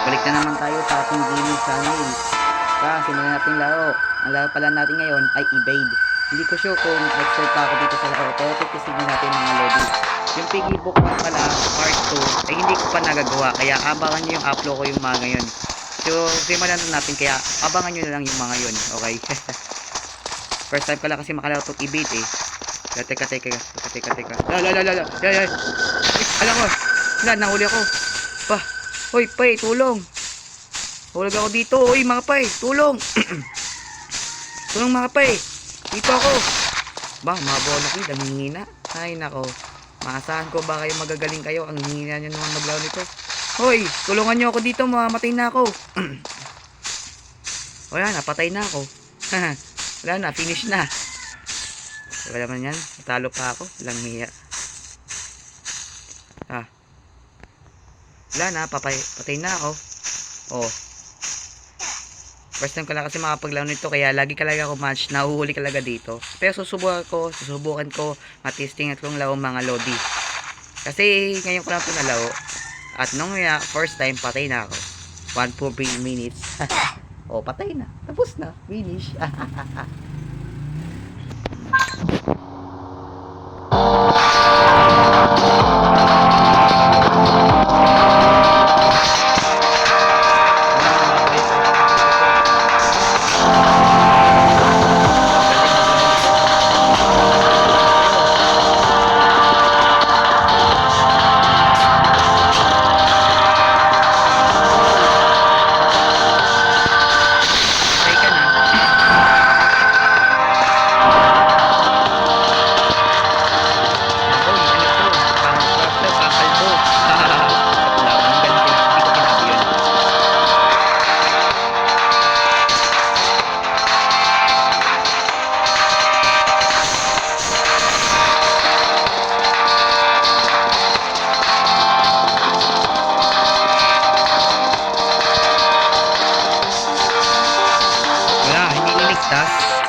balik na naman tayo sa ating gaming channel. Simulan natin laro. Ang laro pala natin ngayon ay evade. Hindi ko sure kung expert pa ako dito sa laro, pero titignan natin mga lodi. Yung piggy book pa pala, part 2, ay hindi ko pa nagagawa, kaya abangan nyo yung upload ko yung mga ngayon. So, simulan natin, kaya abangan nyo na lang yung mga yun, okay? First time pala kasi makalaro itong evade eh. Teka. Lala. Alam ko, nahuli ako. Hoy, pay, tulong. Hulag ako dito. Hoy, mga pay, tulong. Tulong mga pay. Dito ako. Mga bonaki, daming Ay, nako. Maasahan ko ba kayo magagaling kayo? Ang hihina nyo naman maglaro nito. Hoy, tulungan nyo ako dito. Mamamatay na ako. Wala na, patay na ako. Wala na, finish na. Wala naman yan. Natalo pa ako. Walang hiya. Wala na, patay na ako. First time ko lang kasi makapaglaro nito, kaya lagi talaga ako match, nahuhuli talaga dito. Pero susubukan ko matisting at kung laro mga lodi. Kasi ngayon ko lang ito nalaro. At nung first time, patay na ako. 1 minutes. Patay na. Tapos na. Finish.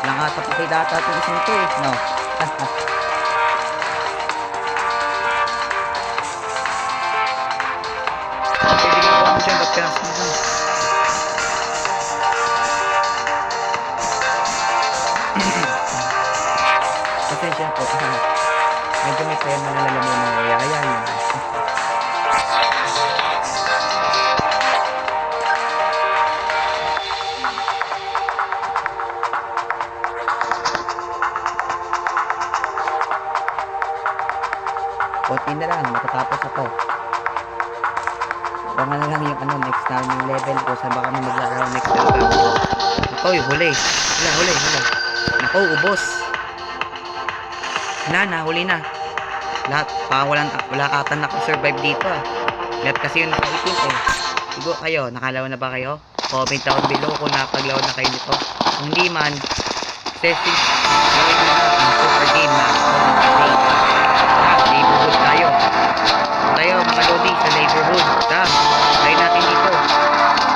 Nakatapakay data ito kasi nito eh. No. Pwede ka ako dyan. Ba't ka nasa nito? Pasensya po. Medyo may tema na lalamunan kaya ayan. Konti na lang, matatapos ako. Abangan na lang yung next na yung level ko. Saan ba kami maglalaro next level? Ako, yung huli. Huli. Nako, ubos. Huli na. Lahat, wala ata nakasurvive dito ah. Lahat kasi yung nakaitin eh. Siguro kayo, nakalaw na ba kayo? Comment down below kung napaglaro na kayo nito. Kung hindi man, testing ang super game na neighborhood tayo mga lodi sa neighborhood. Try natin dito,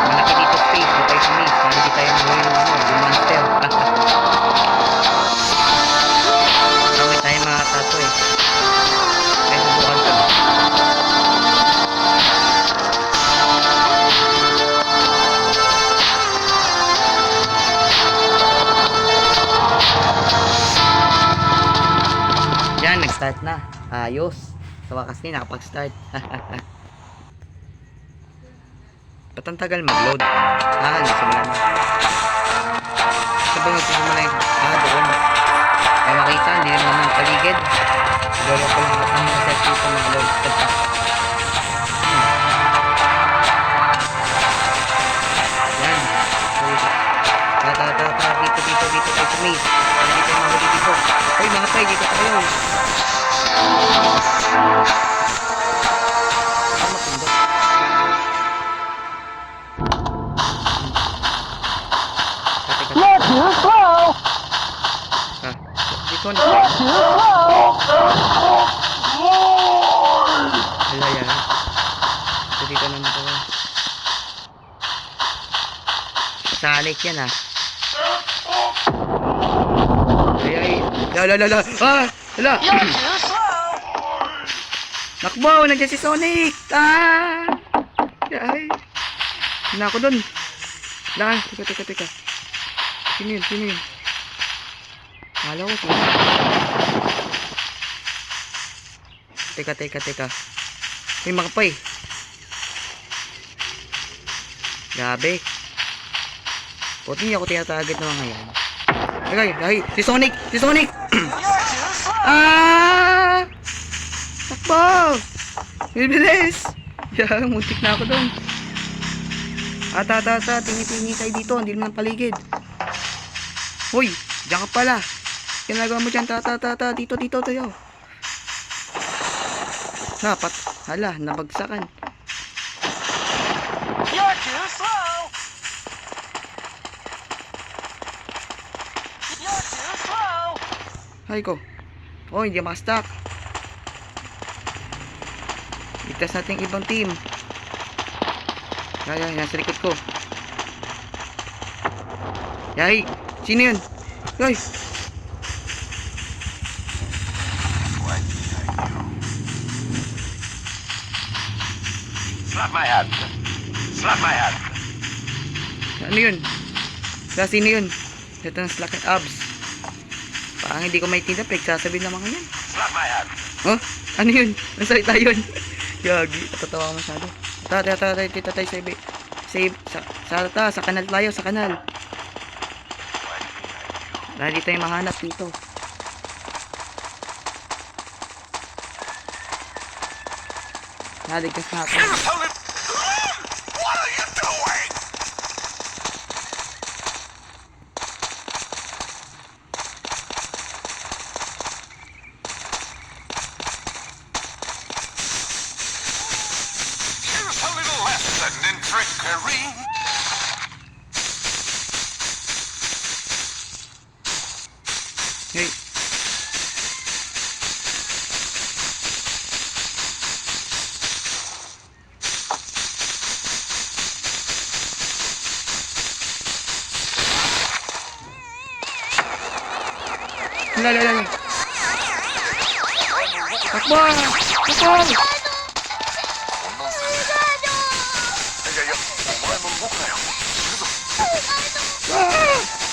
malaki dito space, tayo sa maze para hindi tayo mahuli yung monster. May tayo mga tato eh. Kaya subukan ko. Yan, nag-start na. Ayos. Sa wakas din, nakapag-start. Ba't ang tagal mag-load? Nagsimula na. Sabay nagsimula yung... doon. Kaya makita, hindi naman ang paligid. Siguro ko lang ang mga set dito mag-load. Yan. Dito tayo sa maze. Dito yung mga dito. Uy, mga tayo, dito tayo. Let's go! Dito na. Wala yan. Dito naman ito. Salik yan ah. Hala. Nakbo, nandiyan si Sonic. Ay. Na ako dun. Lang, teka. Sino yun? Kala ko sino. Teka. May makapay. Grabe. Puti niya ako tinatagat na mga yan. Ay, si Sonic! Takbo! Bibilis! Yan, muntik na ako doon. Tingi tayo dito, hindi naman paligid. Hoy, diyan ka pala. Ginagawa mo dyan, dito tayo. Dapat, nabagsakan. You're too slow! Ay ko. Oh, hindi makastack. Ligtas natin ibang team. Ay, nasa likod ko. Yay! Sino yun? Yoy! Slap my hand. Ano yun? Sino yun? Ito ang slack and abs. Parang hindi ko maintindihan, sasabihin ng mga yan. Slap my hand. Oh? Ano yun? Ang salita yun? Yagi, natatawa ko masyado. Dito tayo sa kanal tayo, sa kanal. Dahil dito yung mahanap dito. Naligtas na ako. What are you doing? Here's a little lesson in trickery. Hey. Lala. Takbo!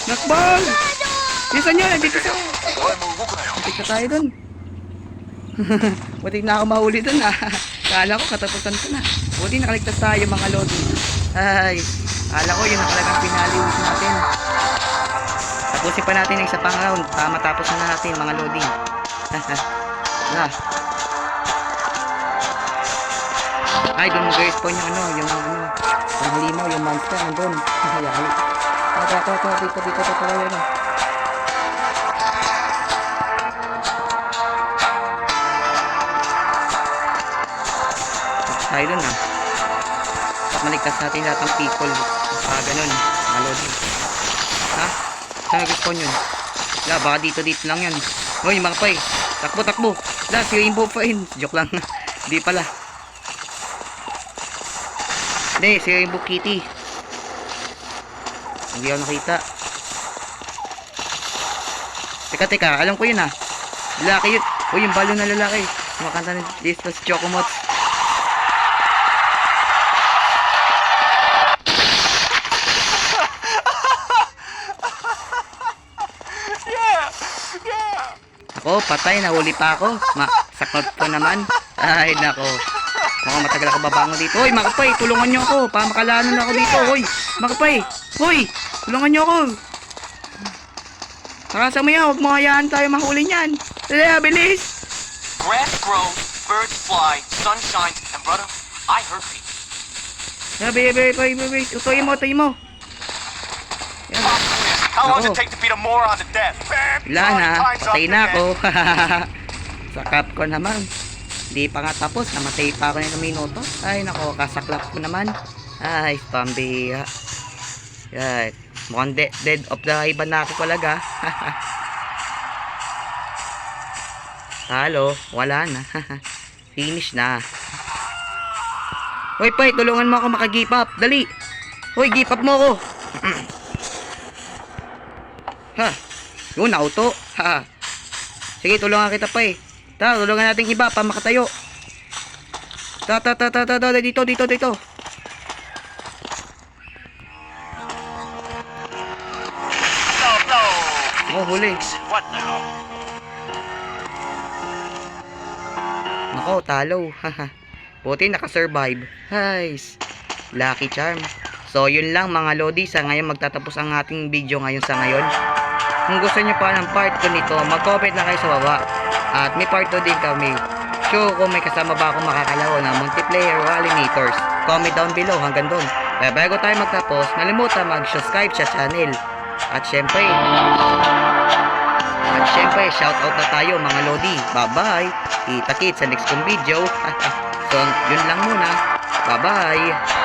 Nakbal! Bilisan nyo! Nandito sa... Butik na tayo dun. Butik na ako mahuli dun ah. Kala ko katapusan ko na. Buti nakaligtas tayo mga lodi. Ay, kala ko yun ang talagang pinaliwis natin. Tapusin pa natin ang isa pang round. Matapos na natin mga lodi. Ay, doon mag-respawn yung yung halimaw, yung monster nandun. Hayali. Dito yun. Tayo dun ah. Maligtas natin lahat ng people. Ganun, mga lodi. Ha? Saan nag-respawn yun? Baka dito lang yan. Hoy, mga pay. Takbo. Si Rainbow pa yun. Joke lang. Hindi pala. Hindi, si Rainbow Kitty. Hindi ako nakita. Teka, alam ko yun ah. Lalaki yun. Uy, yung balon na lalaki. Kumakanta ng Dispas Chocomots. Ako, patay, nahuli pa ako. Sakot ko naman. Ay, nako. Mukhang matagal ako babangon dito. Hoy, makapay, tulungan nyo ako. Pamakalanan ako dito. Hoy, makapay. Hoy, tulungan nyo ako. Nakasa mo yan, huwag mo hayaan tayo mahuli niyan. Dali, bilis. Grass grows, birds fly, sun shines, and brother, I heard people. Baby. Utoy mo. Yan. How long does it take to beat a moron to death? Wala na, patay na ako. Sa Capcom naman. Hindi pa nga tapos, namatay pa ako ng minuto. Ay nako, kasaklap ko naman. Ay, pambiha. Yan. Mukhang dead of the iba na ako talaga. Talo, wala na. Finish na. Hoy, Pay, tulungan mo ako makagip up. Dali. Hoy, gip up mo ako. Ha. Yun, auto. Ha. Sige, tulungan kita, Pay. Tulungan natin iba pa makatayo. Dito. Oh, huli. What now? Nako, talo. Haha. Buti nakasurvive. Nice. Lucky charm. So, yun lang mga Lodi. Sa ngayon, magtatapos ang ating video ngayon sa ngayon. Kung gusto nyo pa ng part 2 nito, mag-comment lang kayo sa baba. At may part 2 din kami. Show kung may kasama ba akong makakalaro na multiplayer o animators. Comment down below hanggang doon. Kaya bago tayo magtapos, nalimutan mag-subscribe sa channel. At syempre, shoutout na tayo mga Lodi. Bye-bye. Kita-kits sa next kong video. So, yun lang muna. Bye-bye.